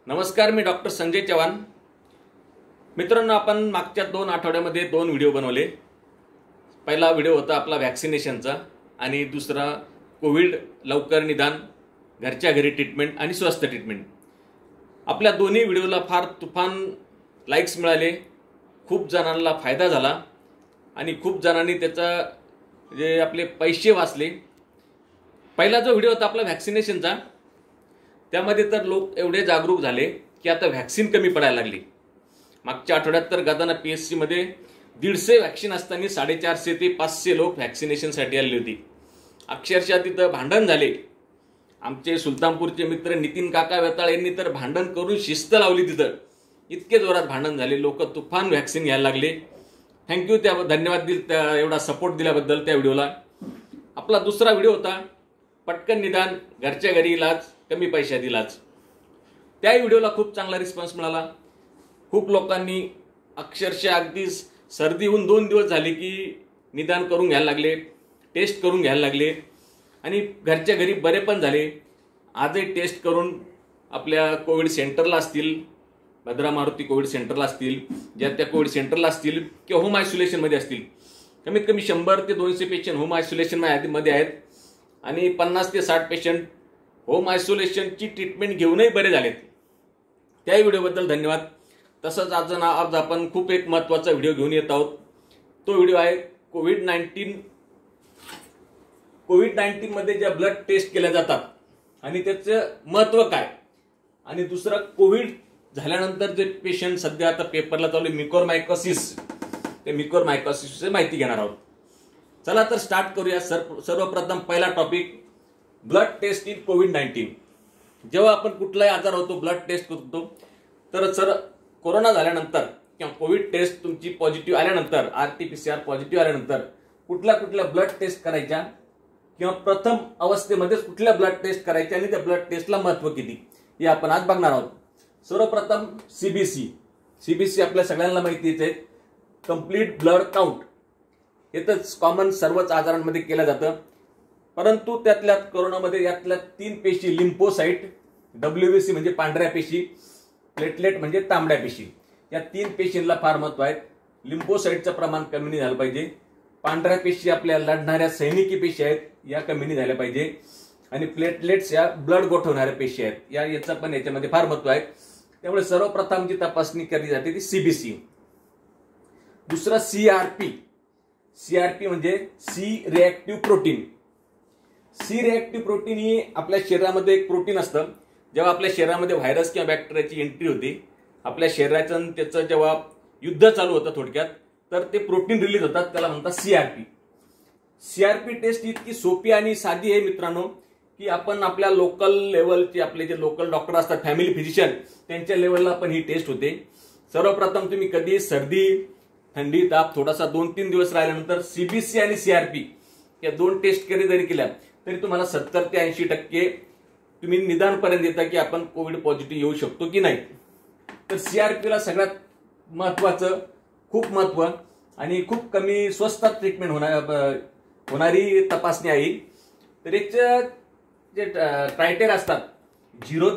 नमस्कार, मी डॉक्टर संजय चव्हाण। मित्रांनो, आपण मागच्या 2 आठवड्यामध्ये 2 व्हिडिओ बनवले। पहिला व्हिडिओ होता आपला वॅक्सिनेशनचा आणि दुसरा कोविड लवकर निदान, घरच्या घरी ट्रीटमेंट आणि स्वस्थ ट्रीटमेंट। आपल्या दोन्ही व्हिडिओला फार तुफान लाईक्स मिळाले, खूप जणांना फायदा झाला आणि खूप जणांनी त्याचा जे आपले पैसे वाचले। पहिला जो व्हिडिओ होता आपला वॅक्सिनेशनचा, त्यामध्ये तर लोक एवढे जागरूक झाले की आता वॅक्सिन कमी पडायला लागली। मागच्या आठवड्यात तर गदाना PSC मध्ये 150 वॅक्सिन असताना 450 ते 500 लोक वॅक्सिनेशनसाठी आले होते। अक्षरशः तिथं भांडण झाले। आमचे सुलतानपूरचे मित्र नितीन काका वेताळ यांनी तर भांडण करून शिस्त लावली तिथं। इतके जोरात भांडण झाले, लोक तुफान वॅक्सिन घ्यायला लागले। थँक्यू, त्या धन्यवाद एवढा सपोर्ट दिल्याबद्दल त्या व्हिडिओला। आपला दुसरा व्हिडिओ होता पटकन निदान, घरच्या घरी इलाज, कमी पैशात इलाज। त्या व्हिडिओला खूप चांगला रिस्पॉन्स मिळाला। खूप लोकांनी अक्षरशः अगदी सर्दी होऊन 2 दिवस झाले की निदान करून घ्यायला लागले, टेस्ट करून घ्यायला लागले आणि घरच्या घरी बरे पण झाले। आजही टेस्ट करून आपल्या कोविड सेंटरला असतील, भद्रा मारुती कोविड सेंटरला असतील, ज्या त्या कोविड सेंटरला असतील किंवा होम आयसोलेशनमध्ये असतील, कमीत कमी 100 ते 200 पेशंट होम आयसोलेशनमध्ये आहेत आणि 50 ते 60 पेशंट होम आयसोलेशनची ट्रीटमेंट घेऊनही बरे झालेत। त्या व्हिडिओबद्दल धन्यवाद। तसंच आज आपण खूप एक महत्त्वाचा व्हिडिओ घेऊन येत आहोत। तो व्हिडिओ आहे कोविड-19 मध्ये ज्या ब्लड टेस्ट केल्या जातात आणि त्याचं महत्त्व काय, आणि दुसरं कोविड झाल्यानंतर जे पेशंट सध्या आता पेपरला चालू आहे म्युकोरमायकोसिस, ते म्युकोरमायकोसिसची माहिती घेणार आहोत। चला तर स्टार्ट करूया। सर्वप्रथम पहिला टॉपिक, ब्लड टेस्ट इन कोविड-19। जेव्हा आपण कुठलाही आजार होतो ब्लड टेस्ट करतो, तर कोरोना झाल्यानंतर किंवा कोविड टेस्ट तुमची पॉझिटिव्ह आल्यानंतर, RT-PCR पॉझिटिव्ह आल्यानंतर कुठल्या ब्लड टेस्ट करायच्या किंवा प्रथम अवस्थेमध्येच कुठल्या ब्लड टेस्ट करायच्या आणि त्या ब्लड टेस्टला महत्त्व किती, हे आपण आज बघणार आहोत। सर्वप्रथम CBC आपल्या सगळ्यांना माहितीच आहे, कंप्लीट ब्लड काउंट। हे तर कॉमन सर्वच आजारांमध्ये केलं जातं, परंतु त्यातल्या कोरोनामध्ये यातल्या 3 पेशी, लिम्फोसाइट, WBC म्हणजे पांढऱ्या पेशी, प्लेटलेट म्हणजे तांबड्या पेशी, या 3 पेशींना फार महत्व आहे। लिम्फोसाइटचं प्रमाण कमी नाही झालं पाहिजे, पांढऱ्या पेशी आपल्या लढणाऱ्या सैनिकी पेशी आहेत, या कमी नाही झाल्या पाहिजे, आणि प्लेटलेट्स या ब्लड गोठवणाऱ्या पेशी आहेत, याचं पण याच्यामध्ये फार महत्व आहे। त्यामुळे सर्वप्रथम जी तपासणी केली जाते ती CBC। दुसरा CRP म्हणजे C reactive protein. C reactive protein ही आपल्या शरीरामध्ये एक प्रोटीन असतं। जेव्हा आपल्या शरीरामध्ये व्हायरस किंवा बॅक्टेरियाची एंट्री होते, आपल्या शरीराचं त्याचं जेव्हा युद्ध चालू होतं थोडक्यात, तर ते प्रोटीन रिलीज होतात, त्याला म्हणतात CRP टेस्ट इतकी सोपी आणि साधी आहे मित्रांनो, की आपण आपल्या लोकल लेवलचे, आपले जे लोकल डॉक्टर असतात, फॅमिली फिजिशियन, त्यांच्या लेवलला पण ही टेस्ट होते। सर्वप्रथम तुम्ही कधी सर्दी, थंडी, ताप थोडासा 2-3 दिवस राहिल्यानंतर CBC आणि CRP या 2 टेस्ट जरी केल्या तरी तुम्हाला 70 ते 80% तुम्ही निदानपर्यंत येता की आपण कोविड पॉझिटिव्ह येऊ शकतो की नाही। तर CRPला सगळ्यात महत्त्वाचं, खूप महत्त्व आणि खूप कमी स्वस्तात ट्रीटमेंट होणारी तपासणी आहे। तर याचे जे क्रायटेरिया असतात 0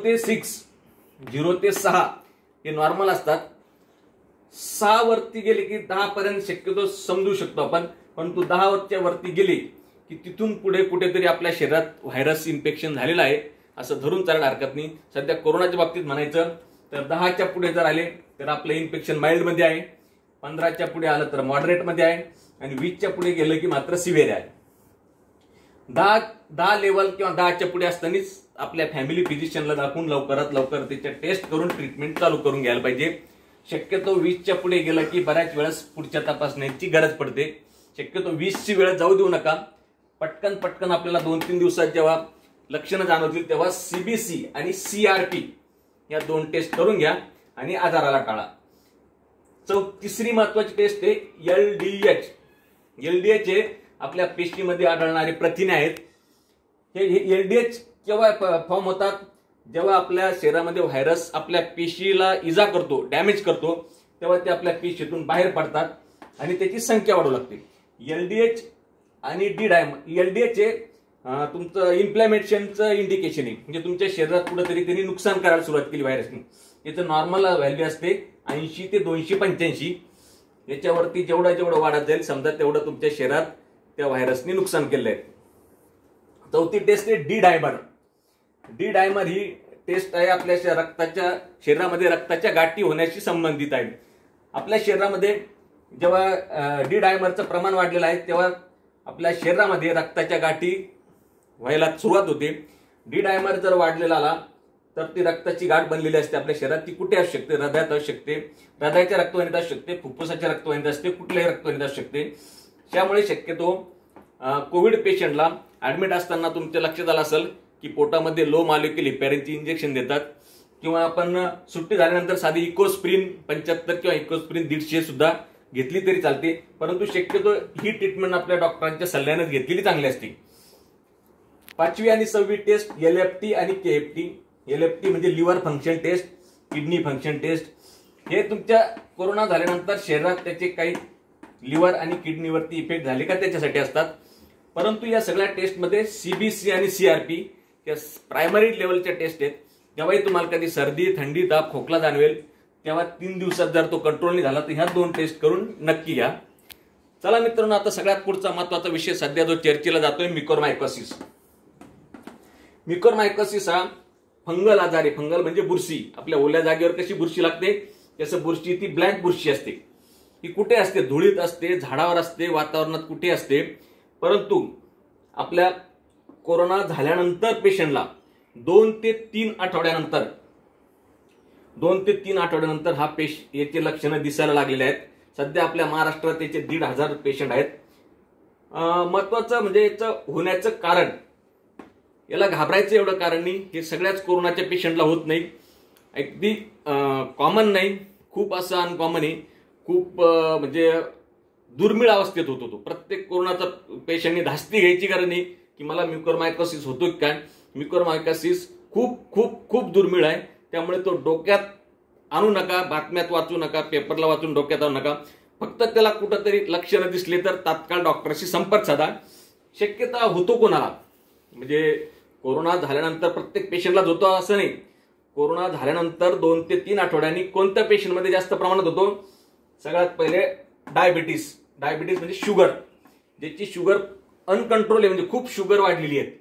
ते 6 हे नॉर्मल असतात। 6 वरती गेले की 10 पर्यंत शक्यतो समजू शकतो आपण, परंतु 10 वरती गेले की तिथून पुढे कुठेतरी आपल्या शरीरात व्हायरस इन्फेक्शन झालेलं आहे असं धरून चालायला हरकत नाही। सध्या कोरोनाच्या बाबतीत म्हणायचं तर 10च्या पुढे जर आले तर आपलं इन्फेक्शन माइल्ड मध्ये आहे, 15च्या पुढे आलं तर मॉडरेट मध्ये आहे, आणि 20च्या पुढे गेलं की मात्र सिव्हिअर आहे। 10 लेवल किंवा 10च्या पुढे असतानाच आपल्या फॅमिली फिजिशियनला दाखवून लवकरात लवकर त्याच्या टेस्ट करून ट्रीटमेंट चालू करून घ्यायला पाहिजे। शक्यतो 20च्या पुढे गेलं की बऱ्याच वेळेस पुढच्या तपासण्याची गरज पडते। शक्यतो 20ची वेळ जाऊ देऊ नका। पटकन आपल्याला 2-3 दिवसात जेव्हा लक्षणं जाणवतील तेव्हा CBC आणि CRP या 2 टेस्ट करून घ्या आणि आजाराला टाळा। तिसरी महत्वाची टेस्ट आहे LDH। हे आपल्या पेशीमध्ये आढळणारे प्रथिने आहेत। हे LDH केव्हा फॉर्म होतात, जेव्हा आपल्या शरीरामध्ये व्हायरस आपल्या पेशीला इजा करतो, डॅमेज करतो, तेव्हा ते आपल्या पेशीतून बाहेर पडतात आणि त्याची संख्या वाढू लागते। LDH आणि LDH तुमचं इन्फ्लॅमेशनचं इंडिकेशन आहे, म्हणजे तुमच्या शरीरात कुठेतरी त्यांनी नुकसान करायला सुरुवात केली व्हायरसने. याचं नॉर्मल व्हॅल्यू असते 80 ते 285. याच्यावरती जेवढं वाढत जाईल समजा तेवढं तुमच्या शरीरात त्या व्हायरसने नुकसान केलं आहे. चौथी टेस्ट आहे डी डायमर. डी डायमर ही टेस्ट आहे आपल्या शरीरामध्ये रक्ताच्या गाठी होण्याशी संबंधित आहे. आपल्या शरीरामध्ये जेव्हा डी डायमरचं प्रमाण वाढलेलं आहे तेव्हा आपल्या शरीरामध्ये रक्ताच्या गाठी व्हायला सुरुवात होते. डी डायमर जर वाढलेला आला तर ती रक्ताची गाठ बनलेली असते आपल्या शरीरात. ती कुठे असू शकते? हृदयात असू शकते, हृदयाच्या रक्तवाहिनीत असू शकते, फुफ्फुसाच्या रक्तवाहिनीत असते, कुठल्याही रक्तवाहिनीत असू शकते. त्यामुळे शक्यतो कोविड पेशंटला ऍडमिट असताना तुमच्या लक्षात आलं असेल की पोटामध्ये लो मॉलिक्युल हेपॅरिनची इंजेक्शन देतात, किंवा आपण सुट्टी झाल्यानंतर साधी इकोस्प्रिन 75 किंवा इकोस्प्रिन 150 सुद्धा घेतली तरी चालते. परंतु शक्यतो ही ट्रीटमेंट आपल्या डॉक्टरांच्या सल्ल्यानेच घेतलेली चांगली असते. 5वी आणि 6वी टेस्ट LFT आणि KFT. LFT म्हणजे liver function test, kidney function test. हे तुमच्या कोरोना झाल्यानंतर शरीरात त्याचे काही लिव्हर आणि किडनीवरती इफेक्ट झाले का त्याच्यासाठी असतात. परंतु या सगळ्या टेस्टमध्ये CBC आणि CRP या प्रायमरी लेवलच्या टेस्ट आहेत. जेव्हाही तुम्हाला कधी सर्दी, थंडी, ताप, खोकला जाणवेल तेव्हा 3 दिवसात जर तो कंट्रोल नाही झाला तर ह्या 2 टेस्ट करून नक्की घ्या. चला मित्रांनो, आता सगळ्यात पुढचा महत्वाचा विषय सध्या जो चर्चेला जातोय म्युकोरमायकोसिस. म्युकोरमायकोसिस हा फंगल आजार आहे. फंगल म्हणजे बुरशी. आपल्या ओल्या जागेवर कशी बुरशी लागते तसं बुरशी, ती ब्लॅक बुरशी असते. ही कुठे असते? धुळीत असते, झाडावर असते, वातावरणात कुठे असते. परंतु आपल्या कोरोना झाल्यानंतर पेशंटला 2 ते 3 आठवड्यानंतर हा याचे लक्षणं दिसायला लागलेले आहेत. सध्या आपल्या महाराष्ट्रात याचे 1,500 पेशंट आहेत. महत्वाचं म्हणजे याचं होण्याचं कारण, याला घाबरायचं एवढं कारण नाही. हे सगळ्याच कोरोनाच्या पेशंटला होत नाही. अगदी कॉमन नाही, खूप असं अनकॉमन आहे. खूप म्हणजे दुर्मिळ अवस्थेत होतो तो. प्रत्येक कोरोनाचा पेशंटने धास्ती घ्यायची गरज नाही की मला म्युकोरमायकोसिस होतो काय. म्युकोरमायकोसिस खूप खूप खूप दुर्मिळ आहे. त्यामुळे तो डोक्यात आणू नका, बातम्यात वाचू नका, पेपरला वाचून डोक्यात आणू नका. फक्त त्याला कुठंतरी लक्षणं दिसले तर तात्काळ डॉक्टरशी संपर्क साधा. शक्यता होतो कोणाला, म्हणजे कोरोना झाल्यानंतर प्रत्येक पेशंटला होतो असं नाही. कोरोना झाल्यानंतर 2 ते 3 आठवड्यांनी कोणत्या पेशंटमध्ये जास्त प्रमाणात होतो? सगळ्यात पहिले डायबिटीस. डायबिटीस म्हणजे शुगर, ज्याची शुगर अनकंट्रोल आहे, म्हणजे खूप शुगर वाढलेली आहे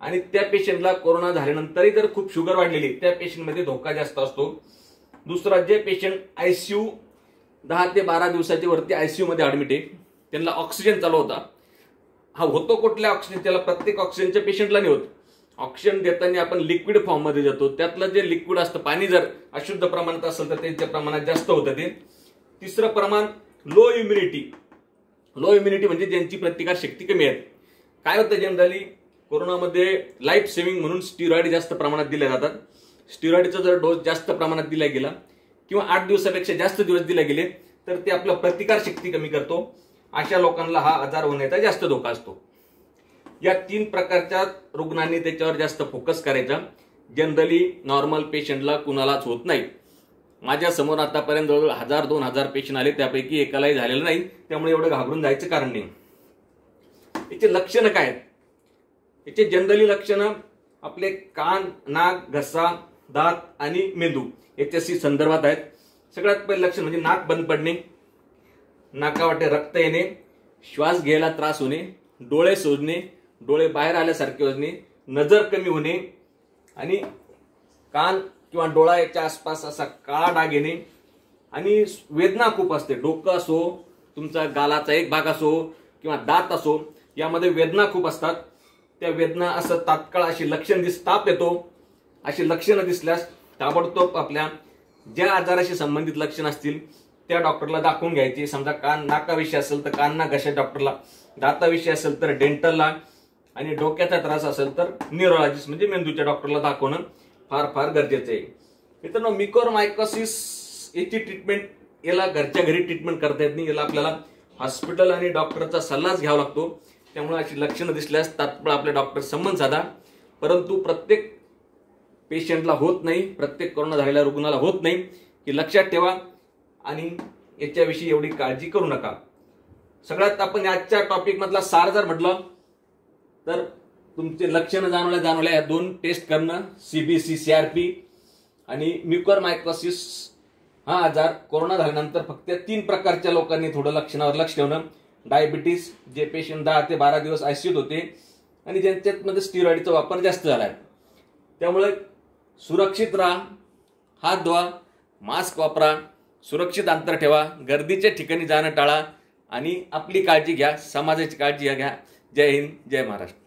आणि त्या पेशंटला कोरोना झाल्यानंतरही जर खूप शुगर वाढलेली त्या पेशंटमध्ये धोका जास्त असतो. दुसरा, जे पेशंट ICU 10 ते 12 दिवसाच्या वरती ICU मध्ये ऍडमिट आहे, त्यांना ऑक्सिजन चालू होता. हा होतो कुठल्या ऑक्सिजन? त्याला प्रत्येक ऑक्सिजनच्या पेशंटला नाही होत. ऑक्सिजन देताना आपण लिक्विड फॉर्म मध्ये देतो. त्यातलं जे लिक्विड असतं, पाणी जर अशुद्ध प्रमाणात असेल तर त्यांच्या प्रमाणात जास्त होतं ते. तिसरं प्रमाण लो इम्युनिटी. लो इम्युनिटी म्हणजे ज्यांची प्रतिकार शक्ती कमी आहे. काय होतं जनरली कोरोनामध्ये लाईफ सेव्हिंग म्हणून स्टिरॉइड जास्त प्रमाणात दिले जातात. स्टिरॉइडचा जर डोस जास्त प्रमाणात दिला गेला किंवा 8 दिवसापेक्षा जास्त दिवस दिले गेले तर ते आपला प्रतिकार शक्ती कमी करतो. अशा लोकांना हा आजार होण्याचा जास्त धोका असतो. या 3 प्रकारच्या रुग्णांनी त्याच्यावर जास्त फोकस करायचा. जनरली नॉर्मल पेशंटला कुणालाच होत नाही. माझ्या समोर आतापर्यंत जवळ 1000-2000 पेशंट आले, त्यापैकी एकालाही झालेलं नाही. त्यामुळे एवढं घाबरून जायचं कारण नाही. याचे लक्षणं काय आहेत? याचे जनरली लक्षणं आपले कान, नाक, घसा, दात आणि मेंदू याच्याशी संदर्भात आहेत. सगळ्यात पहिले लक्षण म्हणजे नाक बंद पडणे, नाकावाटे रक्त येणे, श्वास घ्यायला त्रास होणे, डोळे सुजणे, डोळे बाहेर आल्यासारखे होणे, नजर कमी होणे आणि कान किंवा डोळा याच्या आसपास असा काळा डाग येणे आणि वेदना खूप असते. डोकं असो, तुमचा गालाचा एक भाग असो किंवा दात असो, यामध्ये वेदना खूप असतात. त्या वेदना असं तात्काळ अशी लक्षण ताप येतो. अशी लक्षणं दिसल्यास ताबडतोब आपल्या ज्या आजाराशी संबंधित लक्षण असतील त्या डॉक्टरला दाखवून घ्यायची. समजा कान नाकाविषयी असेल तर कान नाक घशा डॉक्टरला, दाताविषयी असेल तर डेंटलला आणि डोक्याचा त्रास असेल तर न्यूरोलॉजिस्ट म्हणजे मेंदूच्या डॉक्टरला दाखवणं फार फार गरजेचं आहे. मित्रांनो, म्युकोरमायकोसिस याची ट्रीटमेंट, याला घरच्या घरी ट्रीटमेंट करता येत नाही. याला आपल्याला हॉस्पिटल आणि डॉक्टरचा सल्लाच घ्यावा लागतो. त्यामुळे अशी लक्षणं दिसल्यास तात्काळ आपल्या डॉक्टर संबंध साधा. परंतु प्रत्येक पेशंटला होत नाही, प्रत्येक कोरोना झालेल्या रुग्णाला होत नाही हे लक्षात ठेवा आणि याच्याविषयी एवढी काळजी करू नका. सगळ्यात आपण आजच्या टॉपिक मधला सार जर म्हटलं तर तुमचे लक्षणं जाणवल्या या 2 टेस्ट करणं, CBC CRP आणि म्युकरमायकोसिस हा आजार कोरोना झाल्यानंतर फक्त 3 प्रकारच्या लोकांनी थोडं लक्षणावर लक्ष ठेवणं. डायबिटीस, जे पेशंट 10 ते 12 दिवस आयसीयूत होते आणि ज्यांच्यामध्ये स्टिरॉइडचा वापर जास्त झाला आहे. त्यामुळे सुरक्षित राहा, हात धुवा, मास्क वापरा, सुरक्षित अंतर ठेवा, गर्दीच्या ठिकाणी जाणं टाळा आणि आपली काळजी घ्या, समाजाची काळजी घ्या. जय हिंद, जय महाराष्ट्र.